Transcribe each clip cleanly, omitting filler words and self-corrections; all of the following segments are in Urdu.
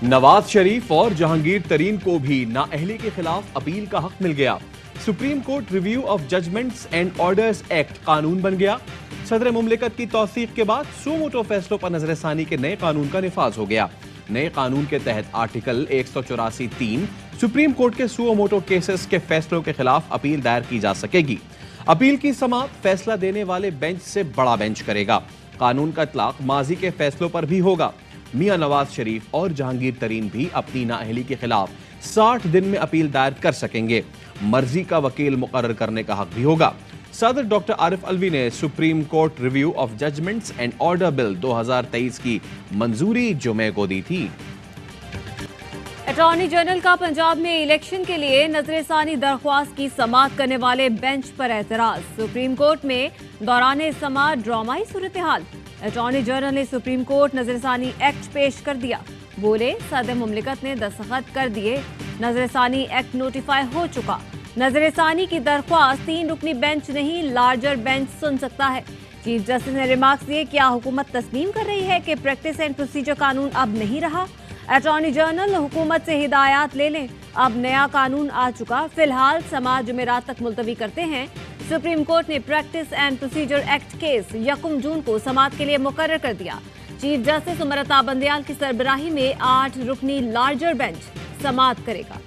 نواز شریف اور جہانگیر ترین کو بھی نااہلی کے خلاف اپیل کا حق مل گیا۔ Supreme court review of judgments and orders act قانون بن گیا۔ صدر مملکت کی توثیق کے بعد سو موٹو فیصلوں پر نظر ثانی کے نئے قانون کا نفاذ ہو گیا۔ نئے قانون کے تحت آرٹیکل 184(3) سپریم کورٹ کے سو موٹو کیسز کے فیصلوں کے خلاف اپیل دائر کی جا سکے گی۔ اپیل کی سماعت فیصلہ دینے والے بینچ سے بڑا بینچ کرے گا۔ قانون کا اطلاق ماضی کے فیصلوں پر بھی ہوگا۔ میاں نواز شریف اور جہانگیر ترین بھی اپنی نااہلی کے خلاف 60 دن میں اپیل دائر کر سکیں گے۔ مرضی کا وکیل مقرر کرنے کا حق بھی ہوگا۔ صدر ڈاکٹر عارف الوی نے supreme court review of judgments and order bill 2023 کی منظوری جمعے کو دی تھی۔ اٹارنی جنرل کا پنجاب میں الیکشن کے لیے نظر ثانی درخواست کی سماعت کرنے والے بینچ پر اعتراض۔ سپریم کورٹ میں دوران سماعت ڈرامائی صورتحال۔ اٹارنی جنرل نے سپریم کورٹ نظر ثانی ایکٹ پیش کر دیا۔ بولے صدر مملکت نے دستخط کر دیے، نظر ثانی ایکٹ نوٹیفائی ہو چکا۔ نظر ثانی کی درخواست 3 رکنی بینچ نہیں لارجر بینچ سن سکتا ہے۔ چیف جسٹس نے ریمارکس دیے، کیا حکومت تسلیم کر رہی ہے کہ پریکٹس اینڈ پروسیجر قانون اب نہیں رہا؟ اٹارنی جنرل حکومت سے ہدایات لے لیں، اب نیا قانون آ چکا، فی الحال سماعت جمعرات تک ملتوی کرتے ہیں۔ سپریم کورٹ نے practice and procedure act case 1 جون کو سماعت کے لیے مقرر کر دیا۔ چیف جسٹس عمر عطا بندیال کی سربراہی میں 8 رکنی لارجر بینچ سماعت کرے گا۔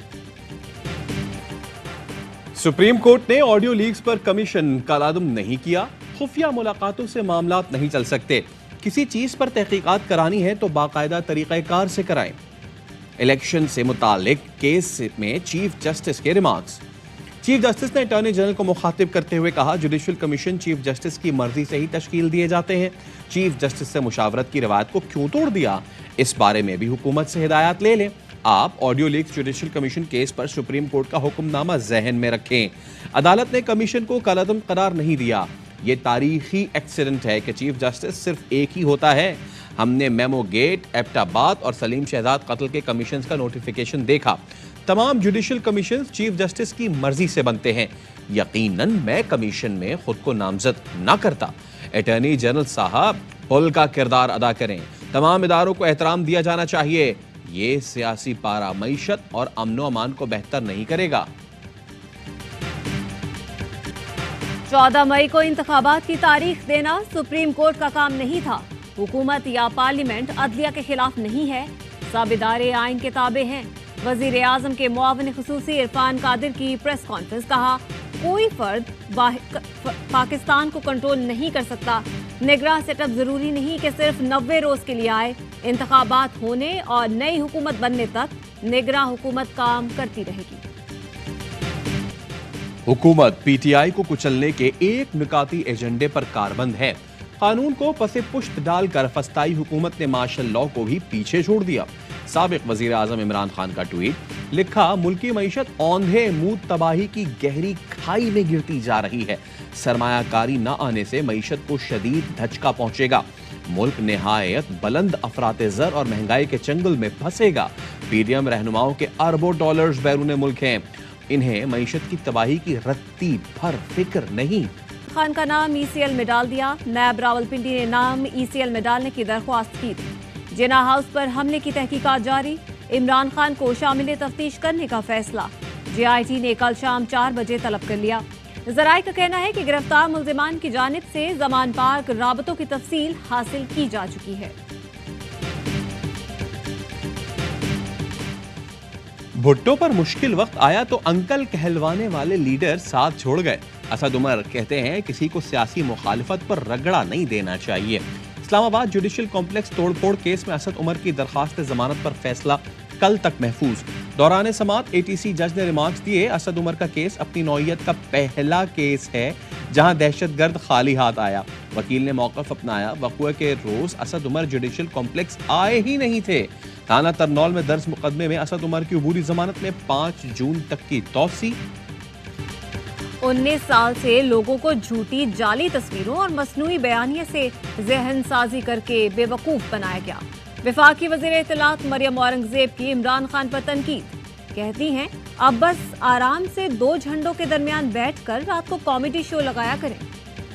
سپریم کورٹ نے آڈیو لیکس پر کمیشن کالعدم نہیں کیا۔ خفیہ ملاقاتوں سے معاملات نہیں چل سکتے۔ کسی چیز پر تحقیقات کرانی ہے تو باقاعدہ طریقہ کار سے کرائیں۔ الیکشن سے متعلق کیس میں چیف جسٹس کے ریمارکس۔ چیف جسٹس نے اٹارنی جنرل کو مخاطب کرتے ہوئے کہا، جوڈیشل کمیشن چیف جسٹس کی مرضی سے ہی تشکیل دیے جاتے ہیں۔ چیف جسٹس سے مشاورت کی روایت کو کیوں توڑ دیا؟ اس بارے میں بھی حکومت سے ہدایات لے لیں۔ آپ audio leaks judicial commission case پر سپریم کورٹ کا حکم نامہ ذہن میں رکھیں۔ عدالت نے کمیشن کو کالعدم قرار نہیں دیا۔ یہ تاریخی ایکسیڈنٹ ہے کہ چیف جسٹس صرف ایک ہی ہوتا ہے۔ ہم نے میمو گیٹ، ایبٹ آباد اور سلیم شہزاد قتل کے کمیشنز کا نوٹیفیکیشن دیکھا۔ تمام جوڈیشل کمیشنز چیف جسٹس کی مرضی سے بنتے ہیں۔ یقیناً میں کمیشن میں خود کو نامزد نہ کرتا۔ اٹارنی جنرل صاحب پل کا کردار ادا کریں۔ تمام اداروں کو احترام دیا جانا چاہیے۔ یہ سیاسی پارا معیشت اور امن و امان کو بہتر نہیں کرے گا۔ 14 مئی کو انتخابات کی تاریخ دینا سپریم کورٹ کا کام نہیں تھا۔ حکومت یا پارلیمنٹ عدلیہ کے خلاف نہیں ہے، سب ادارے آئین کے تابع ہیں۔ وزیر اعظم کے معاون خصوصی عرفان قادر کی پریس کانفرنس، کہا کوئی فرد پاکستان کو کنٹرول نہیں کر سکتا۔ نگراں سیٹ اپ ضروری نہیں کہ صرف 90 روز کے لیے آئے۔ انتخابات ہونے اور نئی حکومت بننے تک نگراں حکومت کام کرتی رہے گی۔ حکومت پی ٹی آئی کو کچلنے کے ایک نکاتی ایجنڈے پر کاربند ہے۔ قانون کو پس پشت ڈال کر فسطائی حکومت نے مارشل لاء کو بھی پیچھے چھوڑ دیا۔ سابق وزیر اعظم عمران خان کا ٹویٹ، لکھا ملکی معیشت اوندھے منہ تباہی کی گہری کھائی میں گرتی جا رہی ہے۔ سرمایہ کاری نہ آنے سے معیشت کو شدید دھچکا پہنچے گا۔ ملک نہایت بلند افراط زر اور مہنگائی کے چنگل میں پھنسے گا۔ پی ڈی ایم رہنماؤں کے اربوں ڈالرز بیرون ملک ہیں، انہیں معیشت کی تباہی کی رتی بھر فکر نہیں۔ خان کا نام ای سی ایل میں ڈال دیا۔ نیب راولپنڈی نے نام ای سی ایل میں ڈالنے کی درخواست کی تھی۔ جنا ہاؤس پر حملے کی تحقیقات جاری، عمران خان کو شامل تفتیش کرنے کا فیصلہ۔ جے آئی ٹی نے کل شام 4 بجے طلب کر لیا۔ ذرائع کا کہنا ہے کہ گرفتار ملزمان کی جانب سے زمان پارک رابطوں کی تفصیل حاصل کی جا چکی ہے۔ بھٹو پر مشکل وقت آیا تو انکل کہلوانے والے لیڈر ساتھ چھوڑ گئے۔ اسد عمر کہتے ہیں کسی کو سیاسی مخالفت پر رگڑا نہیں دینا چاہیے۔ اسلام آباد جوڈیشل کمپلیکس توڑ پھوڑ کیس میں اسد عمر کی درخواست ضمانت پر فیصلہ کل تک محفوظ۔ دوران سماعت اے ٹی سی جج نے ریمارکس دیے، اسد عمر کا کیس اپنی نوعیت کا پہلا کیس ہے جہاں دہشت گرد خالی ہاتھ آیا۔ وکیل نے موقف اپنایا، وقوع کے روز اسد عمر جوڈیشل کمپلیکس آئے ہی نہیں تھے۔ تھانہ ترنول میں درج مقدمے میں اسد عمر کی عبوری ضمانت میں 5 جون تک کی توسیع۔ 19 سال سے لوگوں کو جھوٹی جعلی تصویروں اور مصنوعی بیانیے سے ذہن سازی کر کے بے وقوف بنایا گیا۔ وفاقی وزیر اطلاعات مریم اورنگزیب کی عمران خان پر تنقید، کہتی ہیں اب بس آرام سے 2 جھنڈوں کے درمیان بیٹھ کر رات کو کامیڈی شو لگایا کریں۔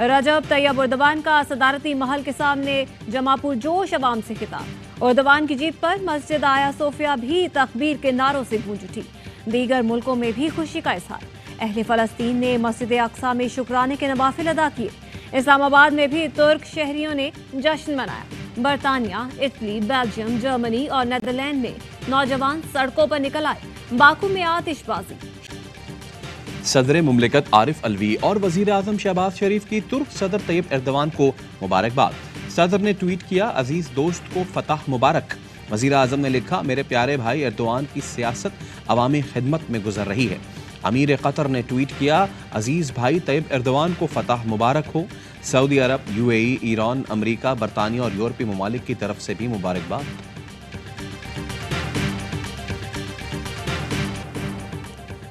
رجب طیب اردوان کا صدارتی محل کے سامنے جمع پرجوش عوام سے خطاب۔ اردوان کی جیت پر مسجد آیا صوفیہ بھی تکبیر کے نعروں سے گونج اٹھی۔ دیگر ملکوں میں بھی خوشی کا اظہار۔ اہل فلسطین نے مسجد اقصی میں شکرانے کے نوافل ادا کیے۔ اسلام آباد میں بھی ترک شہریوں نے جشن منایا۔ برطانیہ، اٹلی، بیلجیم، جرمنی اور نیدرلینڈ میں نوجوان سڑکوں پر نکل آئے۔ باکو میں آتش بازی۔ صدر مملکت عارف علوی اور وزیر اعظم شہباز شریف کی ترک صدر طیب اردوان کو مبارکباد۔ صدر نے ٹویٹ کیا، عزیز دوست کو فتح مبارک۔ وزیر اعظم نے لکھا، میرے پیارے بھائی اردوان کی سیاست عوامی خدمت میں گزر رہی ہے۔ امیر قطر نے ٹویٹ کیا، عزیز بھائی طیب اردوان کو فتح مبارک ہو۔ سعودی عرب، UAE، ایران، امریکہ، برطانیہ اور یورپی ممالک کی طرف سے بھی مبارکباد۔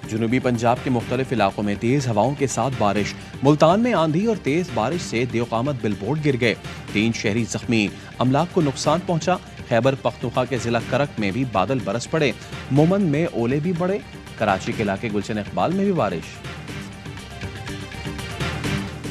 جنوبی پنجاب کے مختلف علاقوں میں تیز ہواؤں کے ساتھ بارش۔ ملتان میں آندھی اور تیز بارش سے دیوقامت بل بورڈ گر گئے، 3 شہری زخمی، املاک کو نقصان پہنچا۔ خیبر پختونخوا کے ضلع کرک میں بھی بادل برس پڑے، مومن میں اولے بھی بڑھے، کراچی کے علاقے گلشن اقبال میں بھی بارش۔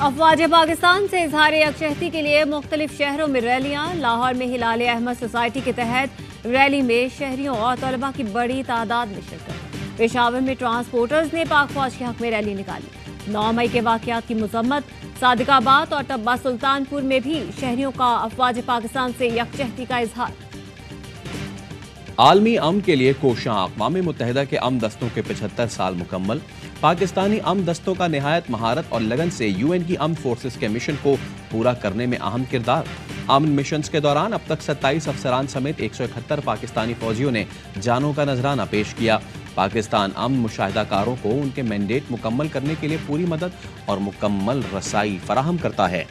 افواج پاکستان سے اظہار یکجہتی کے لیے مختلف شہروں میں ریلیاں۔ لاہور میں ہلال احمد سوسائٹی کے تحت ریلی میں شہریوں اور طلباء کی بڑی تعداد میں شرکت۔ پشاور میں ٹرانسپورٹرز نے پاک فوج کے حق میں ریلی نکالی۔ 9 مئی کے واقعات کی مذمت۔ صادق آباد اور ٹبہ سلطان پور میں بھی شہریوں کا افواج پاکستان سے یکجہتی کا اظہار۔ عالمی امن کے لیے کوشاں، اقوام متحدہ کے امن دستوں کے 75 سال مکمل۔ پاکستانی امن دستوں کا نہایت مہارت اور لگن سے UN کی امن فورسز کے مشن کو پورا کرنے میں اہم کردار۔ امن مشنز کے دوران اب تک 27 افسران سمیت 171 پاکستانی فوجیوں نے جانوں کا نذرانہ پیش کیا۔ پاکستان امن مشاہدہ کاروں کو ان کے مینڈیٹ مکمل کرنے کے لیے پوری مدد اور مکمل رسائی فراہم کرتا ہے۔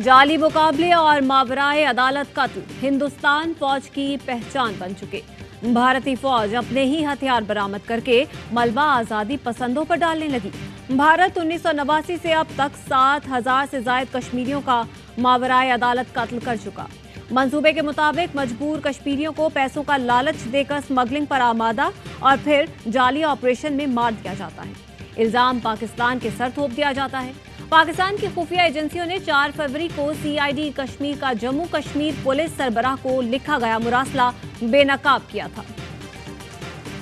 جعلی مقابلے اور ماورائے عدالت قتل ہندوستان فوج کی پہچان بن چکے۔ بھارتی فوج اپنے ہی ہتھیار برآمد کر کے ملبہ آزادی پسندوں پر ڈالنے لگی۔ بھارت 1989 سے اب تک 7,000 سے زائد کشمیریوں کا ماورائے عدالت قتل کر چکا۔ منصوبے کے مطابق مجبور کشمیریوں کو پیسوں کا لالچ دے کر اسمگلنگ پر آمادہ اور پھر جعلی آپریشن میں مار دیا جاتا ہے۔ الزام پاکستان کے سر تھوپ دیا جاتا ہے۔ پاکستان کی خفیہ ایجنسیوں نے 4 فروری کو CID کشمیر کا جموں کشمیر پولیس سربراہ کو لکھا گیا مراسلہ بے نقاب کیا تھا۔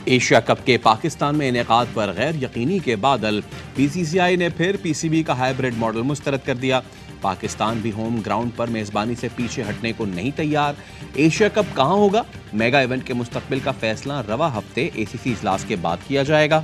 ایشیا کپ کے پاکستان میں انعقاد پر غیر یقینی کے بادل۔ BCCI نے پھر PCB کا ہائیبرڈ ماڈل مسترد کر دیا۔ پاکستان بھی ہوم گراؤنڈ پر میزبانی سے پیچھے ہٹنے کو نہیں تیار۔ ایشیا کپ کہاں ہوگا؟ میگا ایونٹ کے مستقبل کا فیصلہ رواں ہفتے ACC اجلاس کے بعد کیا جائے گا۔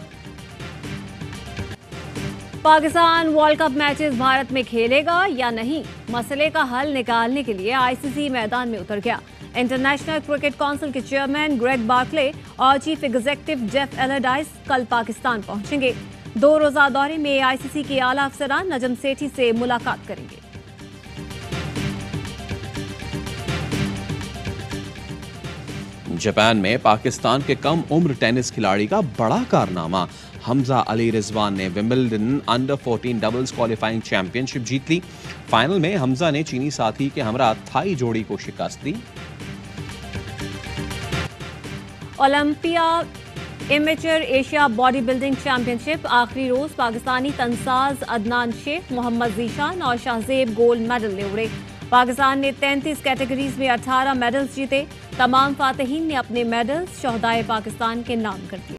Pakistan world cup matches Bharat میں کھیلے گا یا نہیں؟ مسئلے کا حل نکالنے کے لیے ICC میدان میں اتر گیا۔ انٹرنیشنل کرکٹ کونسل کے چیئرمین گریگ بارکلے اور چیف ایگزیکٹو جیف ایلرڈائس کل پاکستان پہنچیں گے۔ 2 روزہ دورے میں ICC کے اعلیٰ افسران نجم سیٹھی سے ملاقات کریں گے۔ جاپان میں پاکستان کے کم عمر ٹینس کھلاڑی کا بڑا کارنامہ۔ حمزہ علی رضوان نے Wimbledon under 14 doubles qualifying championship جیت لی۔ فائنل میں حمزہ نے چینی ساتھی کے ہمراہ تھائی جوڑی کو شکست دی۔ Olympia amateur Asia body building championship آخری روز پاکستانی تنساز عدنان شیخ، محمد ذیشان اور شہزیب گولڈ میڈل لے اڑے۔ پاکستان نے 33 کیٹیگریز میں 18 میڈلز جیتے۔ تمام فاتحین نے اپنے میڈلز شہدائے پاکستان کے نام کر دیے۔